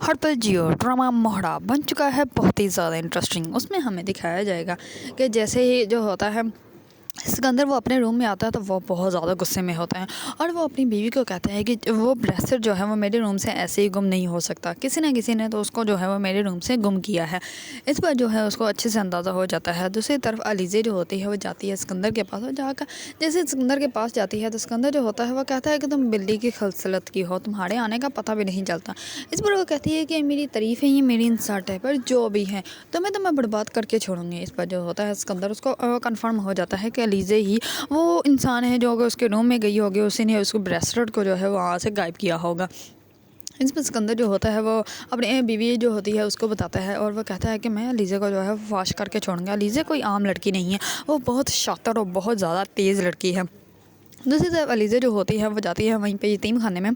हर पल जियो ड्रामा मोहरा बन चुका है बहुत ही ज़्यादा इंटरेस्टिंग। उसमें हमें दिखाया जाएगा कि जैसे ही जो होता है सिकंदर वो अपने रूम में आता है तो वो बहुत ज़्यादा गुस्से में होता है और वो अपनी बीवी को कहता है कि वो ब्रेसलेट जो है वो मेरे रूम से ऐसे ही गुम नहीं हो सकता, किसी ना किसी ने तो उसको जो है वो मेरे रूम से गुम किया है। इस पर जो है उसको अच्छे से अंदाज़ा हो जाता है। दूसरी तरफ अलीज़े जो होती है वो जाती है सिकंदर के पास और जाकर जैसे सिकंदर के पास जाती है तो सिकंदर जो होता है वो कहता है कि तुम बिल्ली की खलसलत की हो, तुम्हारे आने का पता भी नहीं चलता। इस पर वो कहती है कि मेरी तारीफ़ है, ये मेरी इंसल्ट है, पर जो भी है तो मैं बर्बाद करके छोड़ूंगी। इस पर जो होता है सिकंदर उसको कंफर्म हो जाता है कि अलीज़े ही वो इंसान है जो अगर उसके रूम में गई होगी, उसी ने उसको ब्रेसलेट को जो है वहाँ से गायब किया होगा। इस पर सिकंदर जो होता है वो अपनी बीवी जो होती है उसको बताता है और वो कहता है कि मैं अलीज़े को जो है वाश करके छोड़ूंगा। अलीज़े कोई आम लड़की नहीं है, वो बहुत शातिर और बहुत ज़्यादा तेज़ लड़की है। दूसरी तरफ अलीज़े जो होती है वो जाती है वहीं पे यतीम खाने में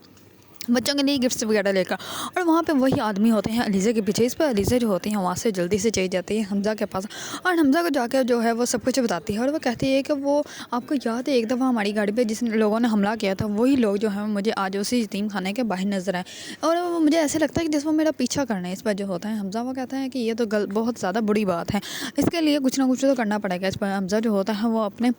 बच्चों के लिए गिफ्ट्स वगैरह लेकर, और वहाँ पे वही आदमी होते हैं अलीज़े के पीछे। इस पर अलीज़े जो होती हैं वहाँ से जल्दी से चली जाती है हमज़ा के पास और हमज़ा को जाकर जो है वो सब कुछ बताती है और वो कहती है कि वो आपको याद है एक दफ़ा हमारी गाड़ी पे जिस लोगों ने हमला किया था वही लोग जो है मुझे आज उसी यतीम खाने के बाहर नजर आए और वो मुझे ऐसे लगता है कि जैसे वो मेरा पीछा करना है। इस पर जो होता है हमज़ा वो कहता है कि ये तो बहुत ज़्यादा बुरी बात है, इसके लिए कुछ ना कुछ तो करना पड़ेगा। इस पर हमज़ा जो होता है वो अपने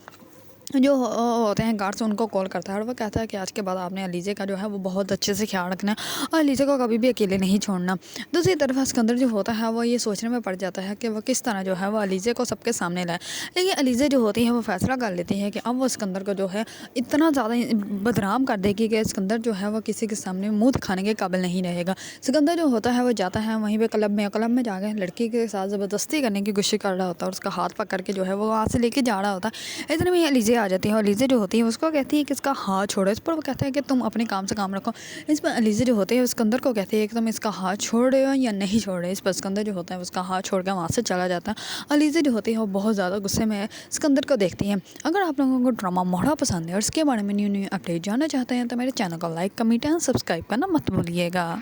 जो होते हैं गार्ड्स उनको कॉल करता है और वो कहता है कि आज के बाद आपने अलीज़े का जो है वो बहुत अच्छे से ख्याल रखना है और अलीज़े को कभी भी अकेले नहीं छोड़ना। दूसरी तरफ सिकंदर जो होता है वो ये सोचने में पड़ जाता है कि वो किस तरह जो है वो अलीज़े को सबके सामने लाए, लेकिन अलीज़े जो होती है वो फैसला कर लेती है कि अब वो सिकंदर को जो है इतना ज़्यादा बदनाम कर देगी कि सिकंदर जो है वो किसी के सामने मुँह दिखाने के काबिल नहीं रहेगा। सिकंदर जो होता है वो जाता है वहीं पर क्लब में जाकर लड़की के साथ ज़बरदस्ती करने की कोशिश कर रहा होता है और उसका हाथ पकड़ के जो है वो वहाँ से लेके जा रहा होता है। इतने में अलीज़े आ जाती है और अलीज़े जो होती है उसको कहती है कि इसका हाथ छोड़ो। इस पर वो कहता है कि तुम अपने काम से काम रखो। इस पर अलीज़े जो होते हैं सिकंदर को कहती है कि तुम इसका हाथ छोड़ रहे हो या नहीं छोड़ रहे। इस पर सिकंदर जो होता है उसका हाथ छोड़ कर वहाँ से चला जाता है। अलीज़े जो होती है वो बहुत ज़्यादा गुस्से में सिकंदर को देखती है। अगर आप लोगों को ड्रामा मोहरा पसंद है और इसके बारे में न्यू अपडेट जानना चाहते हैं तो मेरे चैनल को लाइक, कमेंट एंड सब्सक्राइब करना मत भूलिएगा।